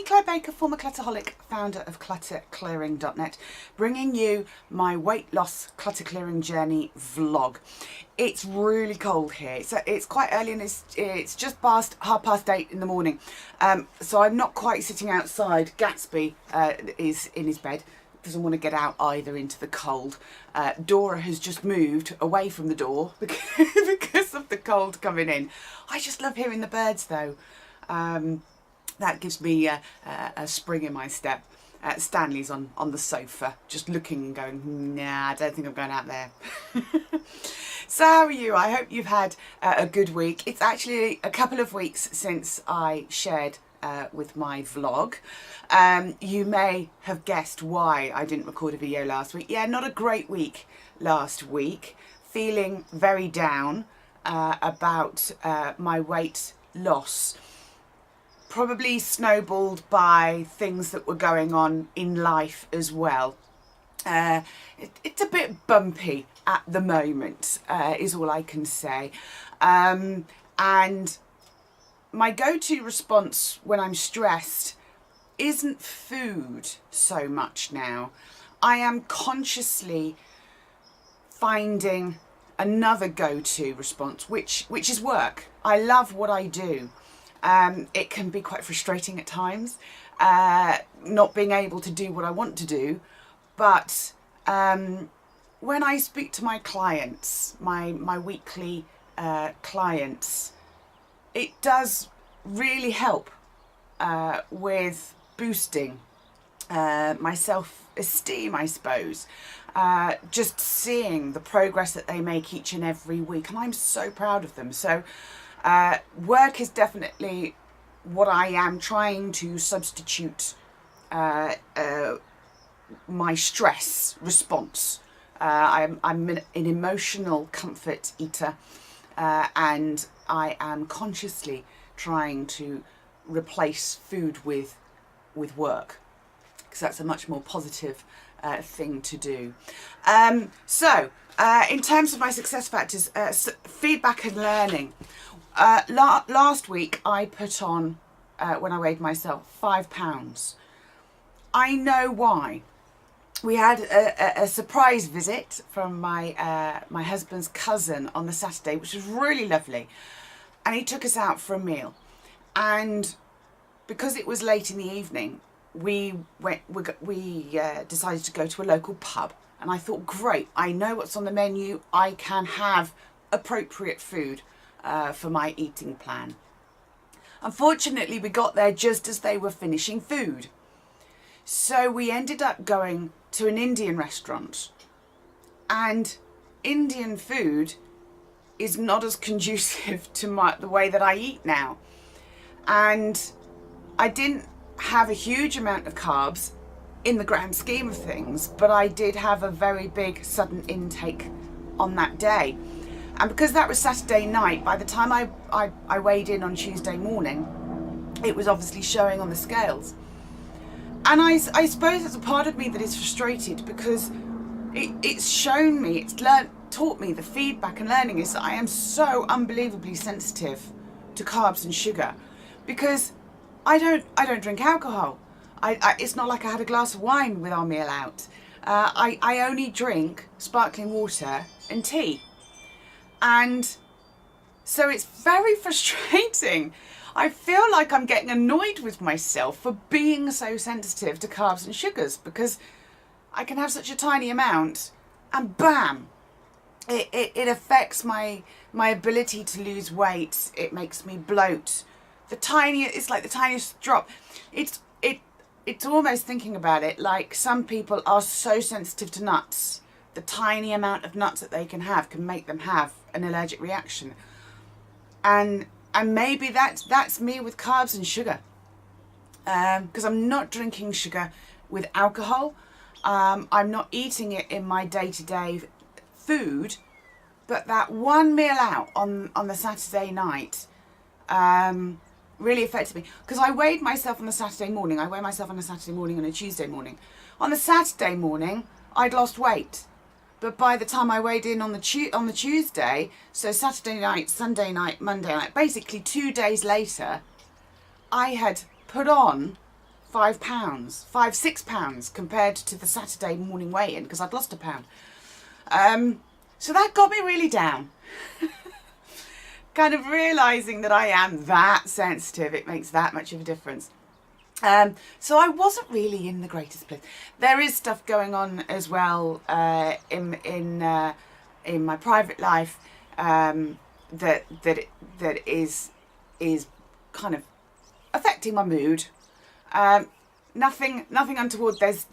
Clare Baker, former clutterholic, founder of clutterclearing.net, bringing you my weight loss clutter clearing journey vlog. It's really cold here. It's quite early and it's just past 8:30 in the morning. So I'm not quite sitting outside. Gatsby is in his bed. Doesn't want to get out either into the cold. Dora has just moved away from the door because of the cold coming in. I just love hearing the birds though. That gives me a spring in my step. Stanley's on the sofa, just looking and going, nah, I don't think I'm going out there. So how are you? I hope you've had a good week. It's actually a couple of weeks since I shared with my vlog. You may have guessed why I didn't record a video last week. Yeah, not a great week last week. Feeling very down about my weight loss. Probably snowballed by things that were going on in life as well. It's a bit bumpy at the moment, is all I can say. And my go-to response when I'm stressed isn't food so much now. I am consciously finding another go-to response, which is work. I love what I do. It can be quite frustrating at times, not being able to do what I want to do. But when I speak to my clients, my weekly clients, it does really help with boosting my self-esteem, I suppose. Just seeing the progress that they make each and every week, and I'm so proud of them. So work is definitely what I am trying to substitute my stress response. I'm an emotional comfort eater, and I am consciously trying to replace food with work, because that's a much more positive thing to do. In terms of my success factors, feedback and learning. Last week I put on, when I weighed myself, 5 pounds. I know why. We had a surprise visit from my husband's cousin on the Saturday, which was really lovely, and he took us out for a meal. And because it was late in the evening, we decided to go to a local pub. And I thought, great, I know what's on the menu. I can have appropriate food for my eating plan. Unfortunately, we got there just as they were finishing food. So we ended up going to an Indian restaurant. And Indian food is not as conducive to the way that I eat now. And I didn't have a huge amount of carbs in the grand scheme of things, but I did have a very big sudden intake on that day. And because that was Saturday night, by the time I weighed in on Tuesday morning, it was obviously showing on the scales. And I suppose there's a part of me that is frustrated, because it's shown me, taught me the feedback and learning is that I am so unbelievably sensitive to carbs and sugar, because I don't drink alcohol. It's not like I had a glass of wine with our meal out. I only drink sparkling water and tea. And so it's very frustrating. I feel like I'm getting annoyed with myself for being so sensitive to carbs and sugars, because I can have such a tiny amount and bam, it affects my ability to lose weight. It makes me bloat. It's like the tiniest drop. It's almost, thinking about it, like some people are so sensitive to nuts. The tiny amount of nuts that they can have can make them have an allergic reaction. And maybe that's me with carbs and sugar. Because I'm not drinking sugar with alcohol. I'm not eating it in my day-to-day food. But that one meal out on the Saturday night really affected me, because I weighed myself on the Saturday morning. I weigh myself on a Saturday morning and a Tuesday morning. On the Saturday morning, I'd lost weight, but by the time I weighed in on the Tuesday, so Saturday night, Sunday night, Monday night, basically 2 days later, I had put on £5, £6 compared to the Saturday morning weigh-in because I'd lost £1. So that got me really down. Kind of realising that I am that sensitive, it makes that much of a difference. So I wasn't really in the greatest place. There is stuff going on as well in my private life that is kind of affecting my mood. Nothing untoward. There's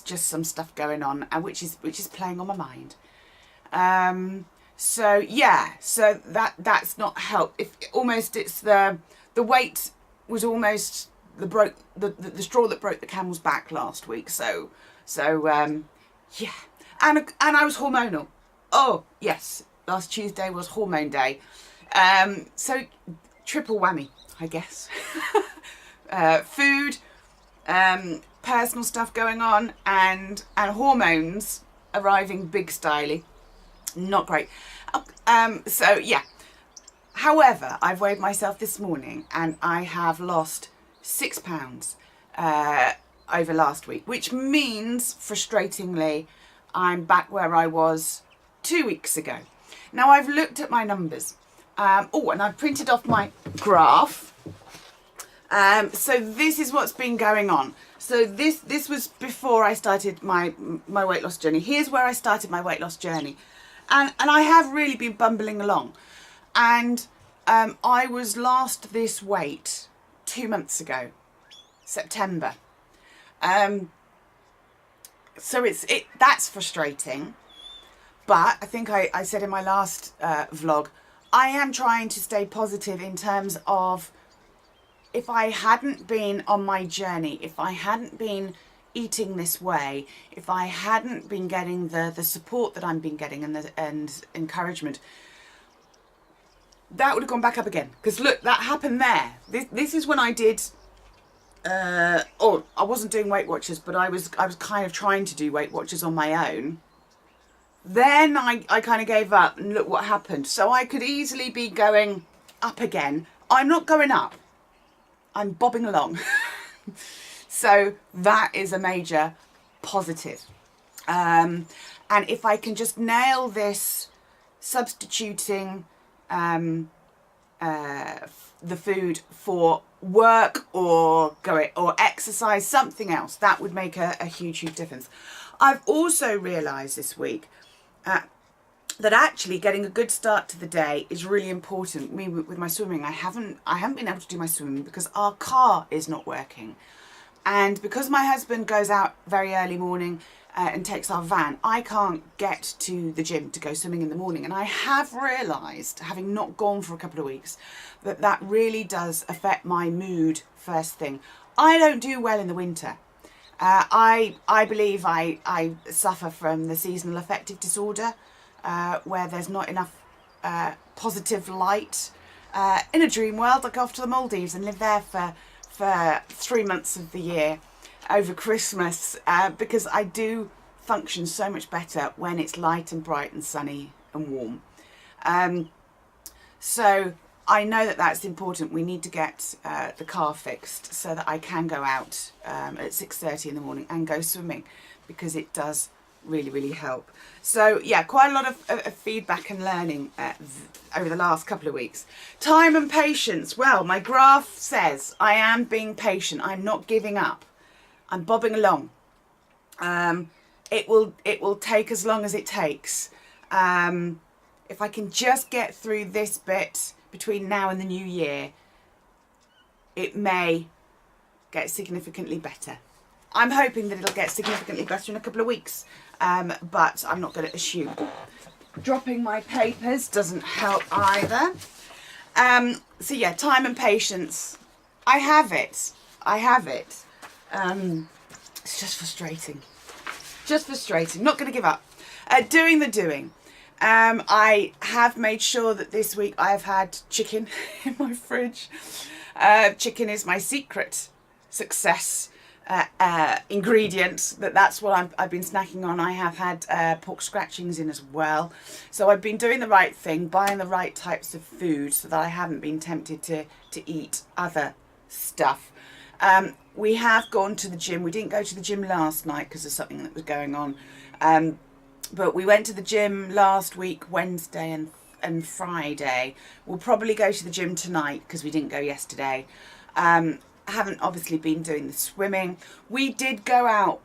just some stuff going on, which is playing on my mind. So yeah, so that's not helped. It's the weight was almost the straw that broke the camel's back last week. So yeah, and I was hormonal. Oh yes, last Tuesday was hormone day. So triple whammy, I guess. Food, personal stuff going on, and hormones arriving big styly. Not great. So yeah. However, I've weighed myself this morning and I have lost £6 over last week, which means, frustratingly, I'm back where I was 2 weeks ago. Now, I've looked at my numbers. And I've printed off my graph. So this is what's been going on. So this was before I started my weight loss journey. Here's where I started my weight loss journey. And I have really been bumbling along. And I was last this weight 2 months ago, September. So that's frustrating. But I think I said in my last vlog, I am trying to stay positive in terms of, if I hadn't been on my journey, if I hadn't been eating this way, if I hadn't been getting the support that I've been getting and encouragement, that would have gone back up again. Because look, that happened there. This is when I did, I wasn't doing Weight Watchers, but I was kind of trying to do Weight Watchers on my own. Then I kind of gave up, and look what happened. So I could easily be going up again. I'm not going up. I'm bobbing along. So that is a major positive. And if I can just nail this substituting the food for work or exercise, something else, that would make a huge difference. I've also realised this week that actually getting a good start to the day is really important. Me with my swimming, I haven't been able to do my swimming because our car is not working, and because my husband goes out very early morning and takes our van, I can't get to the gym to go swimming in the morning. And I have realised, having not gone for a couple of weeks, that really does affect my mood first thing. I don't do well in the winter. I believe I suffer from the seasonal affective disorder, where there's not enough positive light. In a dream world, I'd go off to the Maldives and live there for 3 months of the year over Christmas, because I do function so much better when it's light and bright and sunny and warm. So I know that that's important. We need to get the car fixed so that I can go out at 6:30 in the morning and go swimming, because it does really help. So yeah, quite a lot of feedback and learning over the last couple of weeks. Time and patience. Well, my graph says I am being patient. I'm not giving up. I'm bobbing along. It will take as long as it takes. If I can just get through this bit between now and the new year, it may get significantly better. I'm hoping that it'll get significantly better in a couple of weeks, but I'm not going to assume. Dropping my papers doesn't help either. So yeah, time and patience. I have it. It's just frustrating. Not going to give up. Doing the doing. I have made sure that this week I've had chicken in my fridge. Chicken is my secret success ingredient. That's what I've been snacking on. I have had pork scratchings in as well. So I've been doing the right thing, buying the right types of food so that I haven't been tempted to eat other stuff. We have gone to the gym. We didn't go to the gym last night because of something that was going on. But we went to the gym last week, Wednesday and Friday. We'll probably go to the gym tonight because we didn't go yesterday. I haven't obviously been doing the swimming. We did go out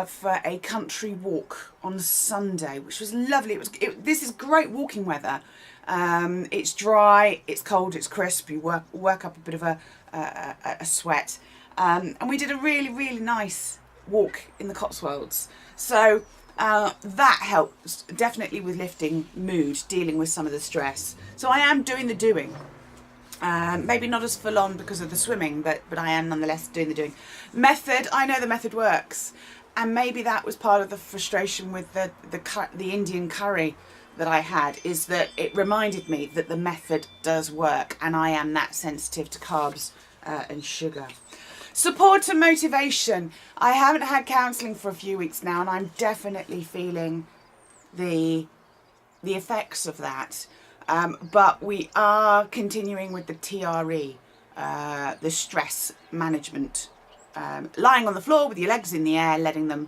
for a country walk on Sunday, which was lovely. This is great walking weather. It's dry, it's cold, it's crisp. You work up a bit of a sweat. And we did a really, really nice walk in the Cotswolds. So that helps definitely with lifting mood, dealing with some of the stress. So I am doing the doing. Maybe not as full on because of the swimming, but I am nonetheless doing the doing. Method, I know the method works. And maybe that was part of the frustration with the Indian curry that I had, is that it reminded me that the method does work, and I am that sensitive to carbs and sugar. Support and motivation. I haven't had counselling for a few weeks now, and I'm definitely feeling the effects of that. But we are continuing with the TRE, the stress management. Lying on the floor with your legs in the air, letting them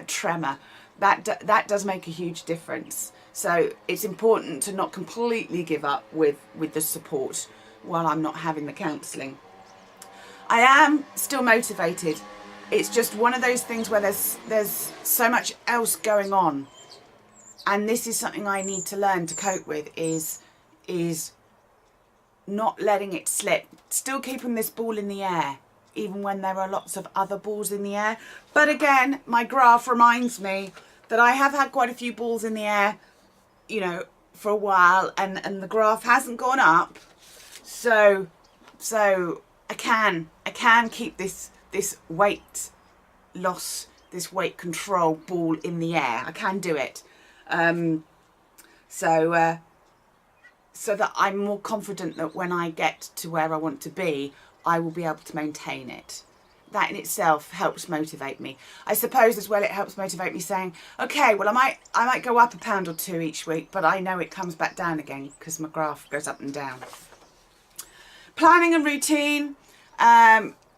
tremor. That does make a huge difference. So it's important to not completely give up with the support while I'm not having the counselling. I am still motivated. It's just one of those things where there's so much else going on, and this is something I need to learn to cope with, is not letting it slip, still keeping this ball in the air even when there are lots of other balls in the air. But again, my graph reminds me that I have had quite a few balls in the air, you know, for a while, and the graph hasn't gone up. So I can keep this weight loss, this weight control ball in the air. I can do it. So that I'm more confident that when I get to where I want to be, I will be able to maintain it. That in itself helps motivate me. I suppose as well it helps motivate me saying, okay, well I might go up a pound or two each week, but I know it comes back down again because my graph goes up and down. Planning and routine.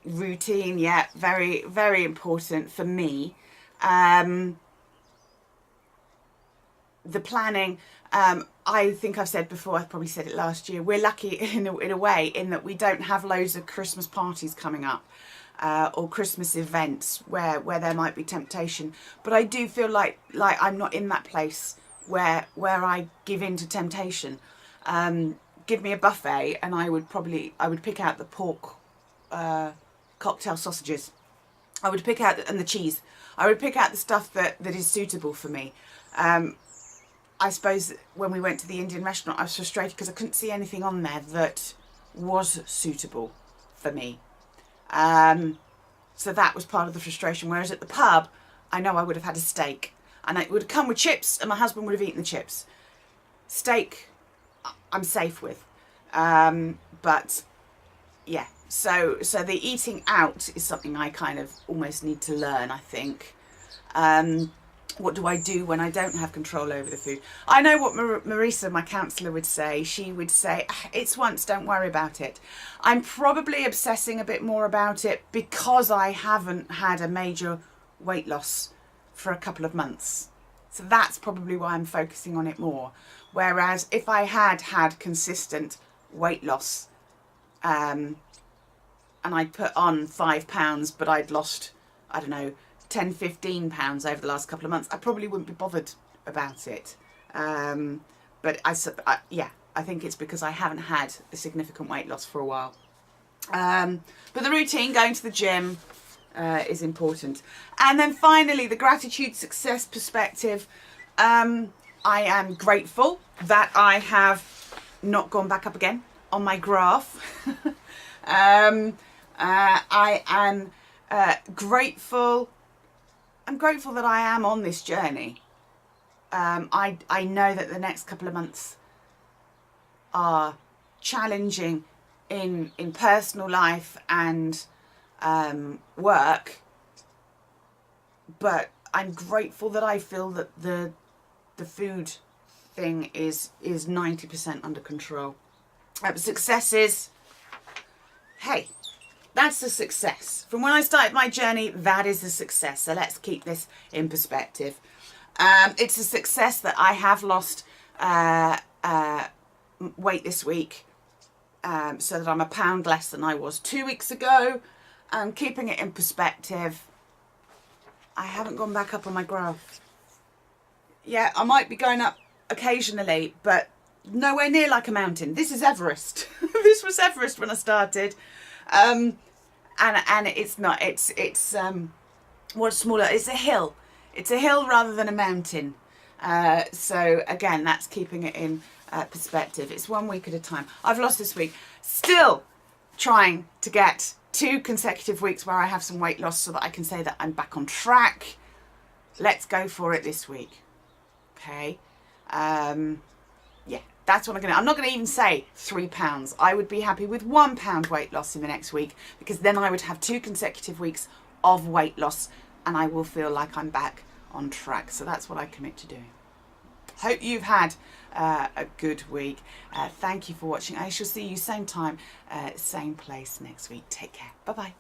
Routine, yeah, very, very important for me. The planning, I think I've said before, I've probably said it last year, we're lucky in a way in that we don't have loads of Christmas parties coming up, or Christmas events where there might be temptation. But I do feel like I'm not in that place where I give in to temptation. Give me a buffet and I would pick out the pork cocktail sausages. I would pick out and the cheese. I would pick out the stuff that is suitable for me. I suppose when we went to the Indian restaurant, I was frustrated because I couldn't see anything on there that was suitable for me. So that was part of the frustration. Whereas at the pub, I know I would have had a steak, and it would have come with chips, and my husband would have eaten the chips. Steak, I'm safe with. But yeah, so the eating out is something I kind of almost need to learn, I think. What do I do when I don't have control over the food? I know what Marisa, my counsellor, would say. She would say, it's once, don't worry about it. I'm probably obsessing a bit more about it because I haven't had a major weight loss for a couple of months. So that's probably why I'm focusing on it more. Whereas if I had consistent weight loss, and I'd put on 5 pounds, but I'd lost, I don't know, 10, 15 pounds over the last couple of months, I probably wouldn't be bothered about it. But I think it's because I haven't had a significant weight loss for a while. But the routine, going to the gym, is important. And then finally, the gratitude, success perspective. I am grateful that I have not gone back up again on my graph. I am grateful. I'm grateful that I am on this journey. I know that the next couple of months are challenging in personal life and work, but I'm grateful that I feel that the food thing is 90% under control. Successes, hey, that that's a success. From when I started my journey, that is a success. So let's keep this in perspective. It's a success that I have lost weight this week, so that I'm a pound less than I was 2 weeks ago. Keeping it in perspective, I haven't gone back up on my graph. Yeah, I might be going up occasionally, but nowhere near like a mountain. This is Everest. This was Everest when I started. And it's not, it's what's smaller, it's a hill. It's a hill rather than a mountain. So again, that's keeping it in perspective. It's 1 week at a time. I've lost this week. Still trying to get 2 consecutive weeks where I have some weight loss so that I can say that I'm back on track. Let's go for it this week. Okay. Yeah, that's what I'm not going to even say 3 pounds. I would be happy with 1 pound weight loss in the next week, because then I would have 2 consecutive weeks of weight loss and I will feel like I'm back on track. So that's what I commit to doing. Hope you've had a good week. Thank you for watching. I shall see you same time, same place next week. Take care. Bye-bye.